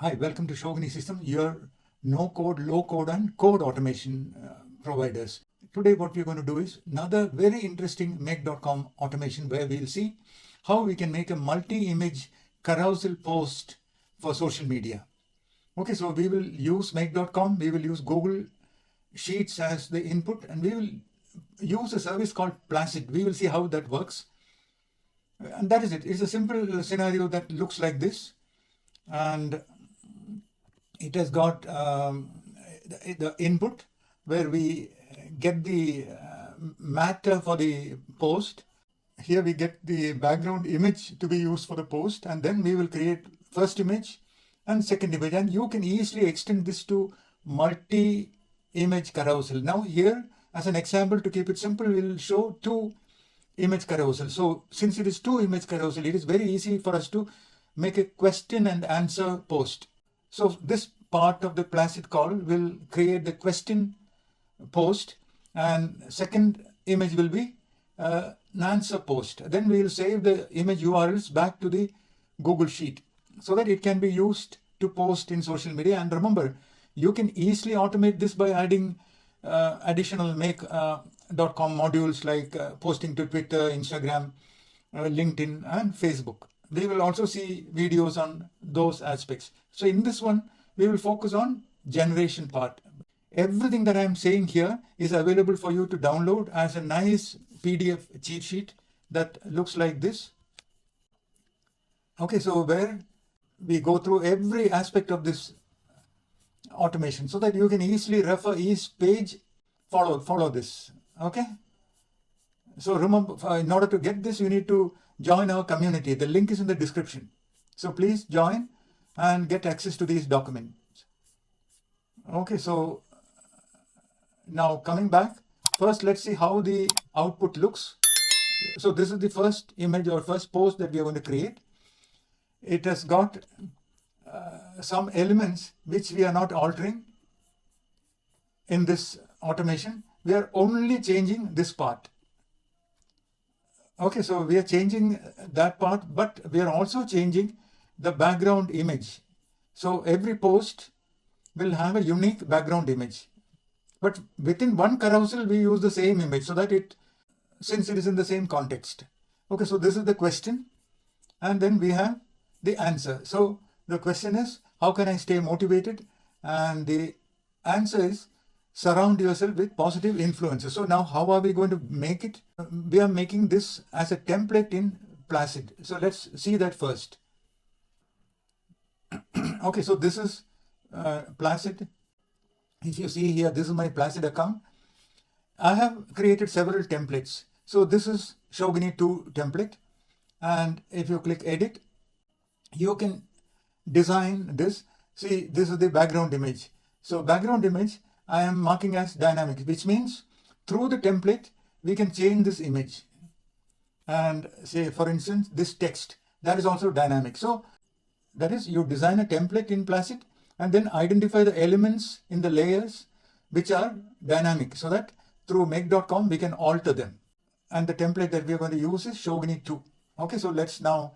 Hi, welcome to Shogini Systems, your no-code, low-code and code automation providers. Today what we're going to do is another very interesting Make.com automation where we'll see how we can make a multi-image carousel post for social media. Okay, so we will use Make.com, we will use Google Sheets as the input, and we will use a service called Placid. We will see how that works. And that is it. It's a simple scenario that looks like this. And it has got the input where we get the matter for the post. Here we get the background image to be used for the post, and then we will create first image and second image, and you can easily extend this to multi-image carousel. Now here, as an example, to keep it simple, we'll show two image carousel. So since it is two image carousel, it is very easy for us to make a question and answer post. So this part of the Placid call will create the question post, and second image will be an answer post. Then we will save the image URLs back to the Google Sheet so that it can be used to post in social media. And remember, you can easily automate this by adding additional Make.com modules like posting to Twitter, Instagram, LinkedIn and Facebook. We will also see videos on those aspects. So in this one, we will focus on generation part. Everything that I am saying here is available for you to download as a nice PDF cheat sheet that looks like this. Okay, so where we go through every aspect of this automation so that you can easily refer each page, follow this. Okay. So remember, in order to get this, you need to join our community. The link is in the description. So please join and get access to these documents. Okay, so now coming back, first let's see how the output looks. So this is the first image or first post that we are going to create. It has got some elements which we are not altering in this automation. We are only changing this part. Okay, so we are changing that part, but we are also changing the background image. So every post will have a unique background image. But within one carousel, we use the same image so that since it is in the same context. Okay, so this is the question. And then we have the answer. So the question is, how can I stay motivated? And the answer is, surround yourself with positive influences. So now how are we going to make it? We are making this as a template in Placid. So let's see that first. Okay, so this is Placid. If you see here, this is my Placid account. I have created several templates. So this is Shogini 2 template. And if you click edit, you can design this. See, this is the background image. So background image, I am marking as dynamic, which means through the template, we can change this image. And say, for instance, this text, that is also dynamic. So that is, you design a template in Placid and then identify the elements in the layers which are dynamic so that through Make.com, we can alter them. And the template that we are going to use is Shogini 2. Okay, so let's now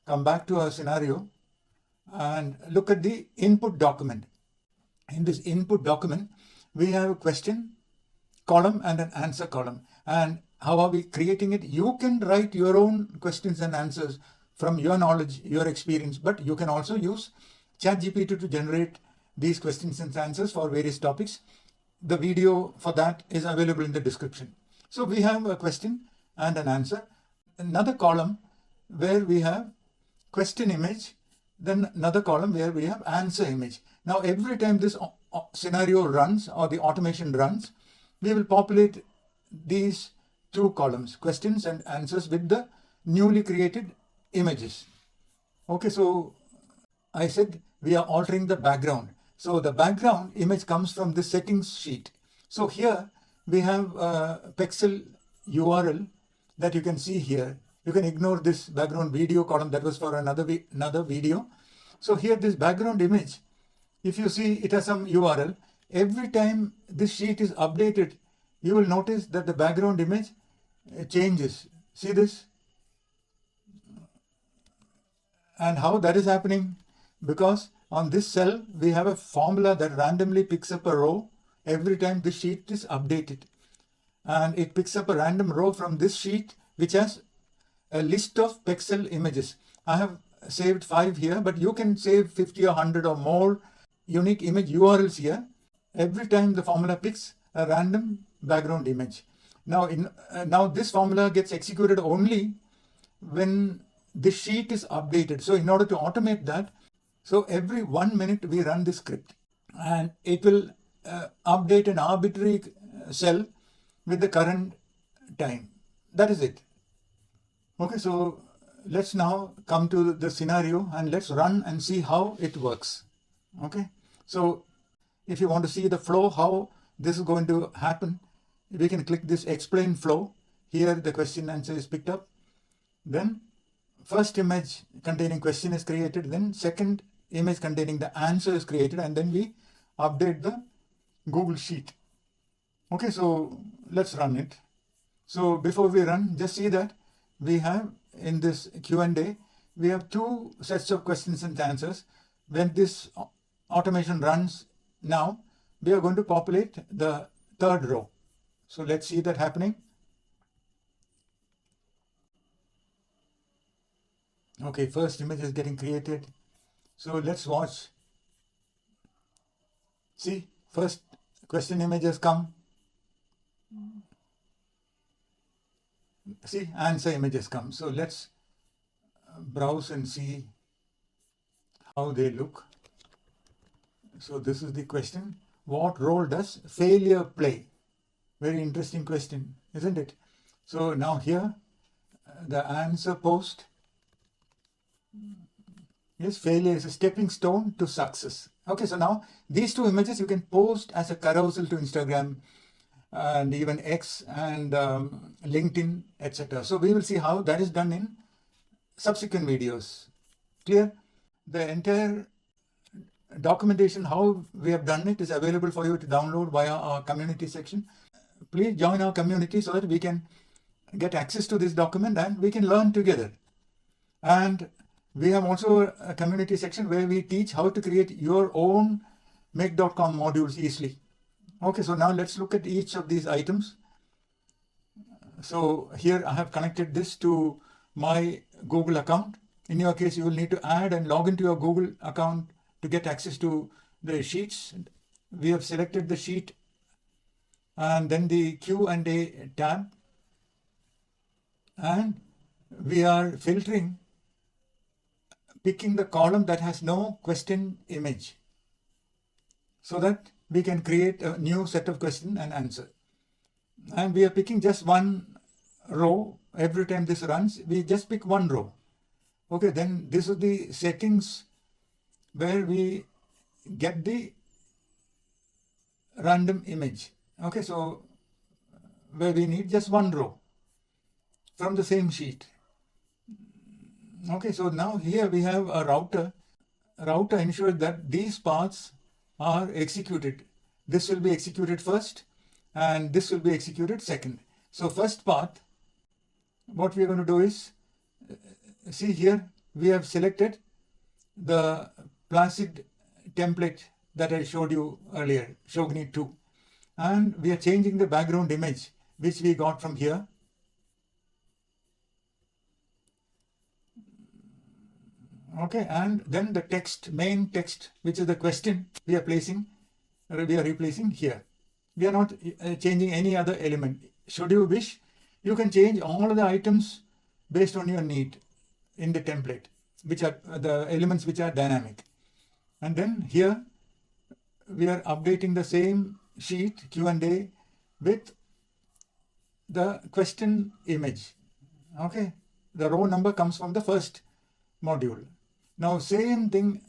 come back to our scenario and look at the input document. In this input document, we have a question column and an answer column. And how are we creating it? You can write your own questions and answers from your knowledge, your experience, but you can also use ChatGPT to generate these questions and answers for various topics. The video for that is available in the description. So we have a question and an answer. Another column where we have question image, then another column where we have answer image. Now every time this scenario runs or the automation runs, we will populate these two columns, questions and answers, with the newly created images. Okay, so I said we are altering the background. So the background image comes from the settings sheet. So here we have a pixel URL that you can see here. You can ignore this background video column, that was for another video. So here this background image, if you see it has some URL, every time this sheet is updated, you will notice that the background image changes. See this? And how that is happening? Because on this cell, we have a formula that randomly picks up a row every time the sheet is updated. And it picks up a random row from this sheet, which has a list of pixel images. I have saved 5 here, but you can save 50 or 100 or more unique image URLs here. Every time the formula picks a random background image. Now, now this formula gets executed only when the sheet is updated. So in order to automate that, so every 1 minute we run this script, and it will update an arbitrary cell with the current time. That is it. Okay, so let's now come to the scenario and let's run and see how it works. Okay, so if you want to see the flow, how this is going to happen, we can click this explain flow. Here the question answer is picked up. Then first image containing question is created. Then second image containing the answer is created. And then we update the Google Sheet. Okay, so let's run it. So before we run, just see that we have in this Q&A, we have 2 sets of questions and answers. When this automation runs now, we are going to populate the 3rd row. So let's see that happening. Okay, first image is getting created. So let's watch. See, first question image has come. See, answer images come. So let's browse and see how they look. So this is the question. What role does failure play? Very interesting question, isn't it? So now here, the answer post. Yes, failure is a stepping stone to success. Okay, so now these 2 images you can post as a carousel to Instagram and even X and LinkedIn, etc. So we will see how that is done in subsequent videos. Clear? The entire documentation, how we have done it, is available for you to download via our community section. Please join our community so that we can get access to this document and we can learn together. And we have also a community section where we teach how to create your own Make.com modules easily. Okay, so now let's look at each of these items. So here I have connected this to my Google account. In your case, you will need to add and log into your Google account to get access to the sheets. We have selected the sheet and then the Q&A tab, and we are filtering, picking the column that has no question image so that we can create a new set of question and answer. And we are picking just one row. Every time this runs, we just pick one row. Okay, then this is the settings where we get the random image. Okay, so where we need just one row from the same sheet. Okay, so now here we have a router. Router ensures that these paths are executed. This will be executed first and this will be executed second. So first path, what we are going to do is, see here, we have selected the Placid template that I showed you earlier, Shogini 2. And we are changing the background image, which we got from here. Okay, and then the text, main text, which is the question we are replacing here. We are not changing any other element. Should you wish, you can change all of the items based on your need in the template, which are the elements which are dynamic. And then here we are updating the same sheet Q&A with the question image. Okay, the row number comes from the first module. Now same thing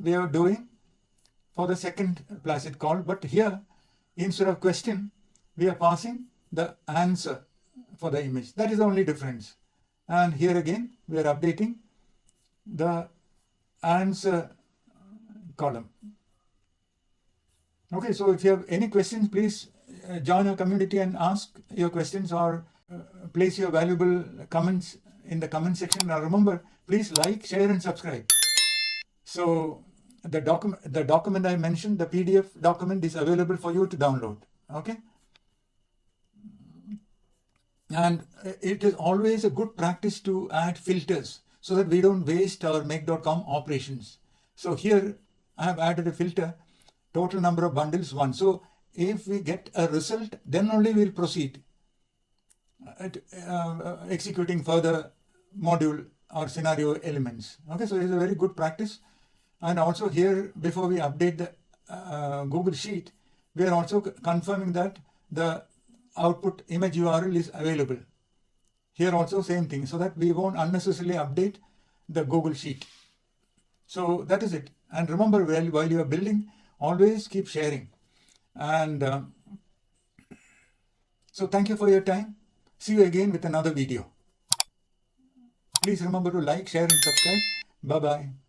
we are doing for the second Placid call, but here instead of question we are passing the answer for the image. That is the only difference. And here again we are updating the answer column. Okay, so if you have any questions, please join our community and ask your questions or place your valuable comments in the comment section. Now remember, please like, share and subscribe. So the document I mentioned, the PDF document is available for you to download. Okay. And it is always a good practice to add filters so that we don't waste our make.com operations. So here I have added a filter, total number of bundles 1. So if we get a result, then only we'll proceed executing further module or scenario elements. Okay, so it's a very good practice. And also here, before we update the Google Sheet, we are also confirming that the output image URL is available. Here also same thing, so that we won't unnecessarily update the Google Sheet. So that is it. And remember, while you are building, always keep sharing. And so thank you for your time. See you again with another video. Please remember to like, share and subscribe. Bye-bye.